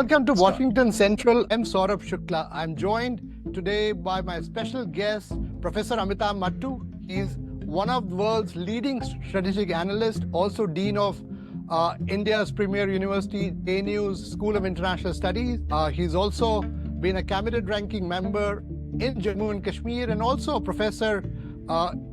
welcome to Washington Central. I'm Saurabh Shukla. I'm joined today by my special guest, Professor Amitabh Mattoo. He's one of the world's leading strategic analysts, also Dean of India's premier university, ANU's School of International Studies. He's also been a cabinet ranking member in Jammu and Kashmir and also a professor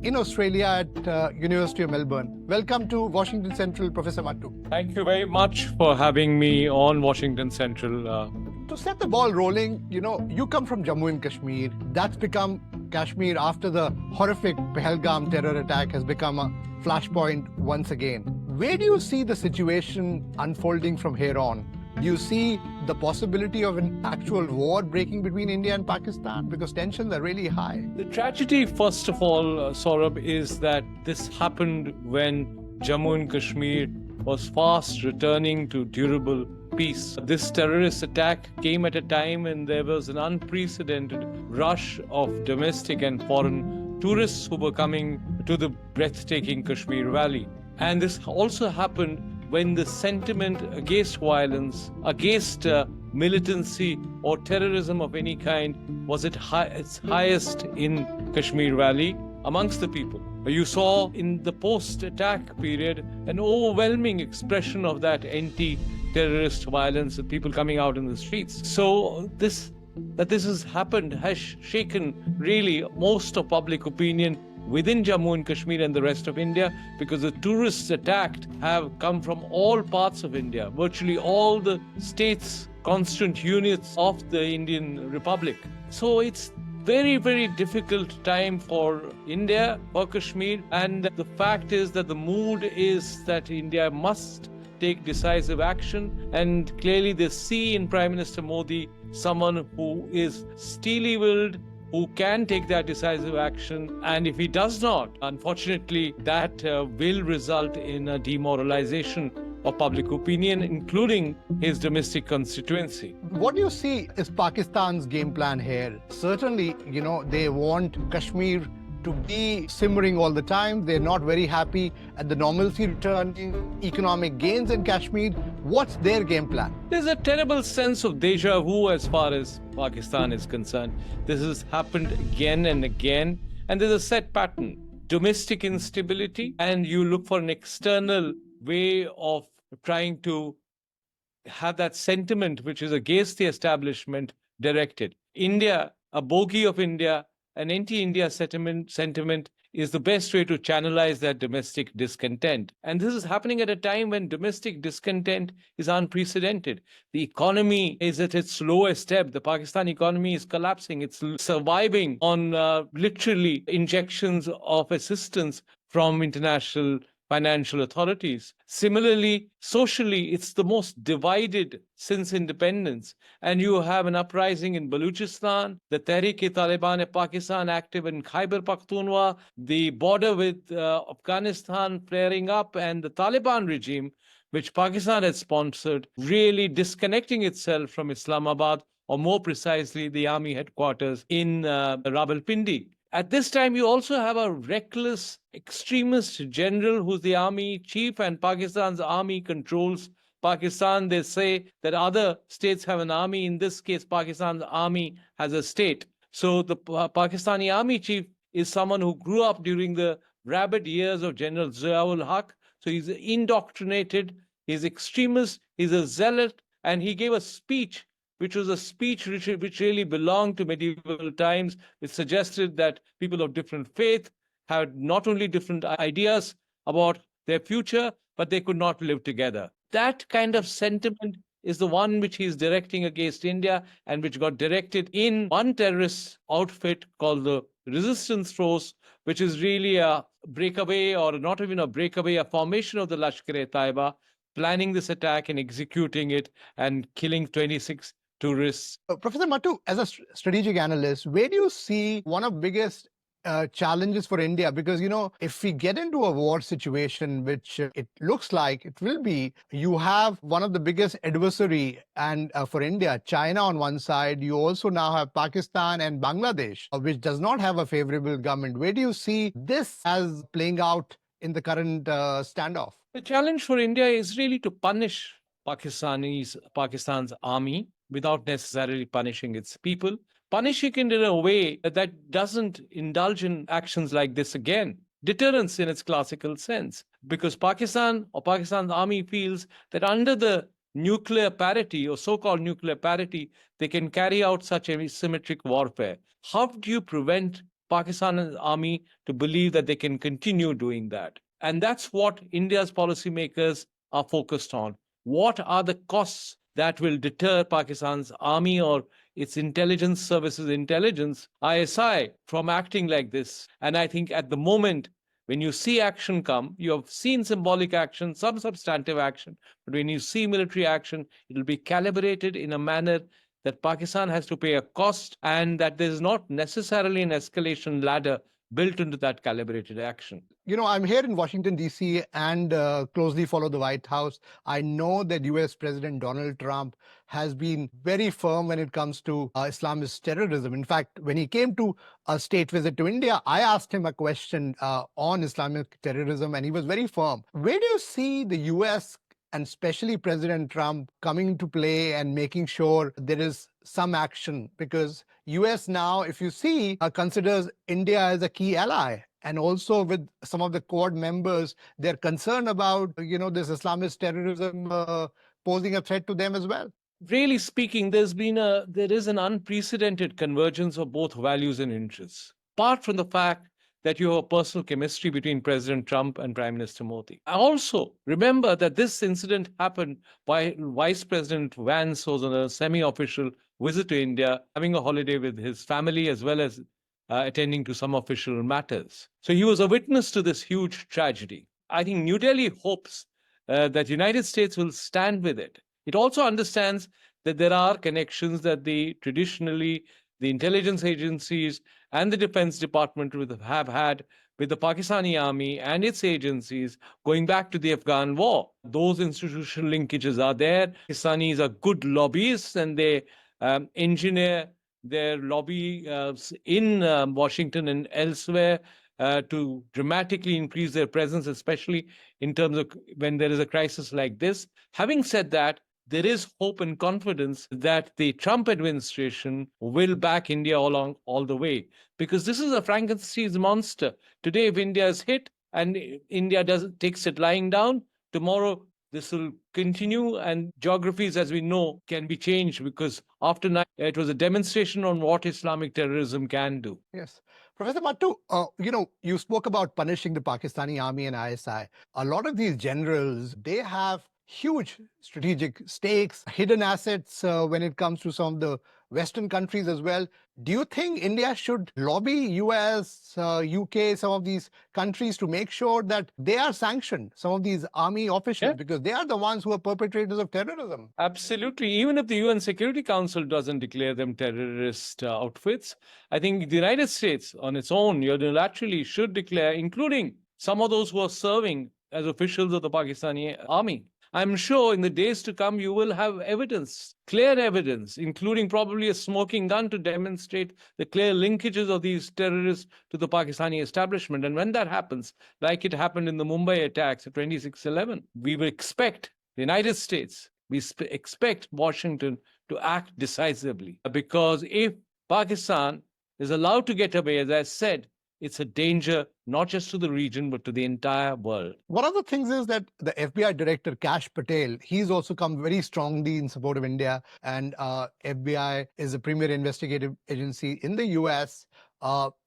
in Australia at University of Melbourne. Welcome to Washington Central, Professor Mattoo. Thank you very much for having me on Washington Central. To set the ball rolling, you come from Jammu and Kashmir. That's become Kashmir after the horrific Pahalgam terror attack has become a flashpoint once again. Where do you see the situation unfolding from here on? Do you see the possibility of an actual war breaking between India and Pakistan? Because tensions are really high. The tragedy, first of all, Saurabh, is that this happened when Jammu and Kashmir was fast returning to durable peace. This terrorist attack came at a time when there was an unprecedented rush of domestic and foreign tourists who were coming to the breathtaking Kashmir Valley. And this also happened when the sentiment against violence, against militancy or terrorism of any kind was at its highest in Kashmir Valley amongst the people. You saw in the post-attack period an overwhelming expression of that anti-terrorist violence and people coming out in the streets. So this has happened has shaken really most of public opinion within Jammu and Kashmir and the rest of India, because the tourists attacked have come from all parts of India, virtually all the states, constituent units of the Indian Republic. So it's very, very difficult time for India, for Kashmir, and the fact is that the mood is that India must take decisive action, and clearly they see in Prime Minister Modi someone who is steely-willed, who can take that decisive action. And if he does not, unfortunately, that will result in a demoralization of public opinion, including his domestic constituency. What do you see is Pakistan's game plan here? Certainly, they want Kashmir to be simmering all the time. They're not very happy at the normalcy returning, economic gains in Kashmir. What's their game plan? There's a terrible sense of deja vu as far as Pakistan is concerned. This has happened again and again, and there's a set pattern. Domestic instability, and you look for an external way of trying to have that sentiment which is against the establishment directed. India, a bogey of India, an anti-India sentiment is the best way to channelize that domestic discontent. And this is happening at a time when domestic discontent is unprecedented. The economy is at its lowest ebb. The Pakistan economy is collapsing. It's surviving on literally injections of assistance from international financial authorities. Similarly, socially, it's the most divided since independence. And you have an uprising in Balochistan, the Tehreek-e-Taliban Pakistan active in Khyber Pakhtunkhwa, the border with Afghanistan flaring up, and the Taliban regime, which Pakistan has sponsored, really disconnecting itself from Islamabad, or more precisely, the army headquarters in Rawalpindi. At this time, you also have a reckless extremist general who's the army chief, and Pakistan's army controls Pakistan. They say that other states have an army. In this case, Pakistan's army has a state. So the Pakistani army chief is someone who grew up during the rabid years of General Ziaul Haq. So he's indoctrinated, he's extremist, he's a zealot, and he gave a speech which was a speech which really belonged to medieval times. It suggested that people of different faith had not only different ideas about their future, but they could not live together. That kind of sentiment is the one which he's directing against India, and which got directed in one terrorist outfit called the Resistance Force, which is really a breakaway, or not even a breakaway, a formation of the Lashkar-e-Taiba, planning this attack and executing it and killing 26 tourists. Professor Mattoo, as a strategic analyst, where do you see one of the biggest challenges for India? Because, if we get into a war situation, which it looks like it will be, you have one of the biggest adversary and for India, China on one side. You also now have Pakistan and Bangladesh, which does not have a favorable government. Where do you see this as playing out in the current standoff? The challenge for India is really to punish Pakistan's army without necessarily punishing its people, punishing it in a way that doesn't indulge in actions like this again. Deterrence in its classical sense, because Pakistan or Pakistan's army feels that under the nuclear parity or so-called nuclear parity, they can carry out such asymmetric warfare. How do you prevent Pakistan's army to believe that they can continue doing that? And that's what India's policymakers are focused on. What are the costs that will deter Pakistan's army or its intelligence services, intelligence, ISI, from acting like this? And I think at the moment, when you see action come, you have seen symbolic action, some substantive action, but when you see military action, it will be calibrated in a manner that Pakistan has to pay a cost and that there's not necessarily an escalation ladder built into that calibrated action. You know, I'm here in Washington, D.C., and closely follow the White House. I know that U.S. President Donald Trump has been very firm when it comes to Islamist terrorism. In fact, when he came to a state visit to India, I asked him a question on Islamic terrorism, and he was very firm. Where do you see the U.S. and especially President Trump coming into play and making sure there is some action? Because US now, if you see, considers India as a key ally. And also with some of the Quad members, they're concerned about, this Islamist terrorism posing a threat to them as well. Really speaking, there is an unprecedented convergence of both values and interests. Apart from the fact that you have a personal chemistry between President Trump and Prime Minister Modi. Also, remember that this incident happened while Vice President Vance was on a semi-official visit to India, having a holiday with his family as well as attending to some official matters. So he was a witness to this huge tragedy. I think New Delhi hopes that the United States will stand with it. It also understands that there are connections that traditionally the intelligence agencies and the Defense Department have had with the Pakistani army and its agencies going back to the Afghan war. Those institutional linkages are there. Pakistanis are good lobbyists and they engineer their lobby in Washington and elsewhere to dramatically increase their presence, especially in terms of when there is a crisis like this. Having said that, there is hope and confidence that the Trump administration will back India all the way, because this is a Frankenstein's monster. Today, if India is hit and India takes it lying down, tomorrow this will continue, and geographies, as we know, can be changed, because after 9, it was a demonstration on what Islamic terrorism can do. Yes. Professor Mattoo, you spoke about punishing the Pakistani army and ISI. A lot of these generals, they have huge strategic stakes, hidden assets when it comes to some of the Western countries as well. Do you think India should lobby US, UK, some of these countries to make sure that they are sanctioned, some of these army officials, because they are the ones who are perpetrators of terrorism? Absolutely. Even if the UN Security Council doesn't declare them terrorist outfits, I think the United States on its own unilaterally should declare, including some of those who are serving as officials of the Pakistani army. I'm sure in the days to come, you will have evidence, clear evidence, including probably a smoking gun to demonstrate the clear linkages of these terrorists to the Pakistani establishment. And when that happens, like it happened in the Mumbai attacks of 26/11, we will expect the United States, we expect Washington to act decisively. Because if Pakistan is allowed to get away, as I said, it's a danger not just to the region, but to the entire world. One of the things is that the FBI director, Kash Patel, he's also come very strongly in support of India. And FBI is a premier investigative agency in the US.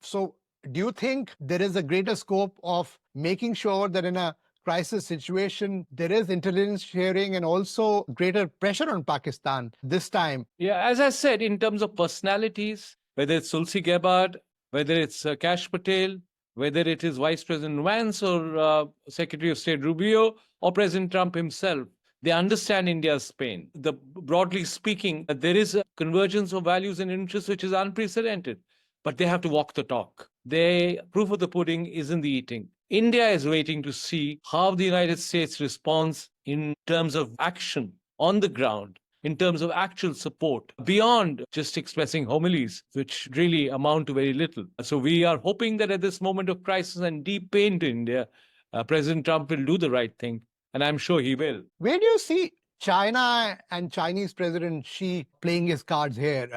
So do you think there is a greater scope of making sure that in a crisis situation, there is intelligence sharing and also greater pressure on Pakistan this time? Yeah, as I said, in terms of personalities, whether it's Tulsi Gabbard, whether it's Kash Patel, whether it is Vice President Vance or Secretary of State Rubio or President Trump himself, they understand India's pain. Broadly speaking, there is a convergence of values and interests which is unprecedented, but they have to walk the talk. The proof of the pudding is in the eating. India is waiting to see how the United States responds in terms of action on the ground, in terms of actual support, beyond just expressing homilies, which really amount to very little. So we are hoping that at this moment of crisis and deep pain to India, President Trump will do the right thing, and I'm sure he will. Where do you see China and Chinese President Xi playing his cards here.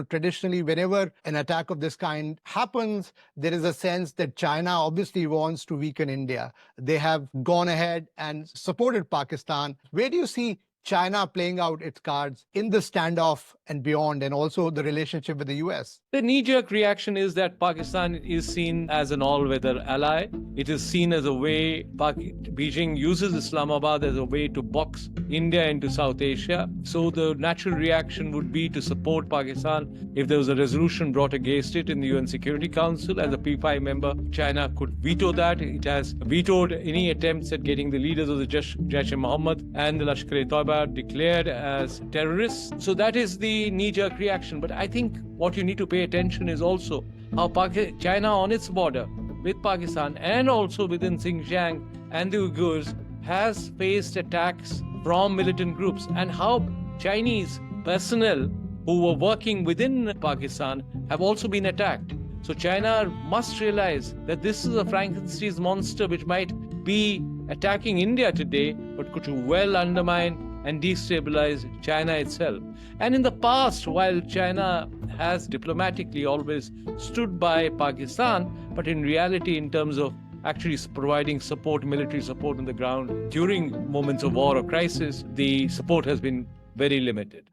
Traditionally, whenever an attack of this kind happens, there is a sense that China obviously wants to weaken India. They have gone ahead and supported Pakistan. Where do you see China playing out its cards in the standoff and beyond, and also the relationship with the US? The knee-jerk reaction is that Pakistan is seen as an all-weather ally. It is seen as a way, Beijing uses Islamabad as a way to box India into South Asia. So the natural reaction would be to support Pakistan. If there was a resolution brought against it in the UN Security Council, as a P5 member, China could veto that. It has vetoed any attempts at getting the leaders of the Jaish-e-Mohammed and the Lashkar-e-Taiba declared as terrorists. So that is the knee-jerk reaction. But I think what you need to pay attention is also how China on its border with Pakistan and also within Xinjiang and the Uyghurs has faced attacks from militant groups, and how Chinese personnel who were working within Pakistan have also been attacked. So China must realize that this is a Frankenstein's monster which might be attacking India today, but could well undermine and destabilize China itself. And in the past, while China has diplomatically always stood by Pakistan, but in reality, in terms of actually providing support, military support on the ground during moments of war or crisis, the support has been very limited.